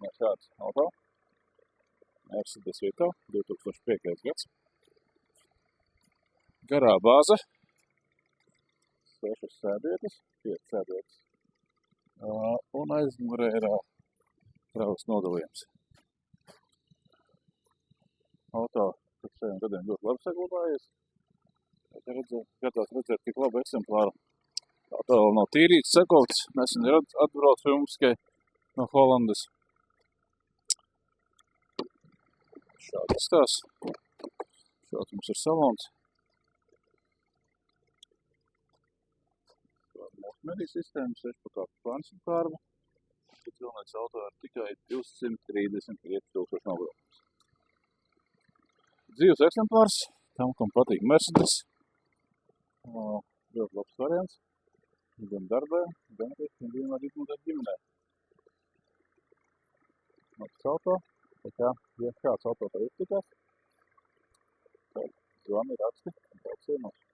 Šāds auto. Mercedes Vito, 2005. gads. Garā bāze. 6 sēdvietas, 5 sēdvietas. Un aizmugurē ir kravas nodalījums. Auto pēc 6 gadiem ļoti labi saglabājies. Gadās redzēt tik labu eksemplāru. Auto vēl nav tīrīts, sakots. Nesen ir atbrauc pie mums tikai no Holandas. Šādi izstās. Šāds mums ir salons. Multimediju sistēma, 6-pakāpju plānsimkārba. Pilnīgs auto ir tikai 235 000 nobraukums. Dzīves eksemplārs, tam, kam patīk Mercedes. Ļoti labs variants. Gan darbē, gan arī vienmēr izmantot ģimenē. Labs auto. Tā kā, ja kāds auto tev iztikās, tad zvani, raksti un brauc ciemos.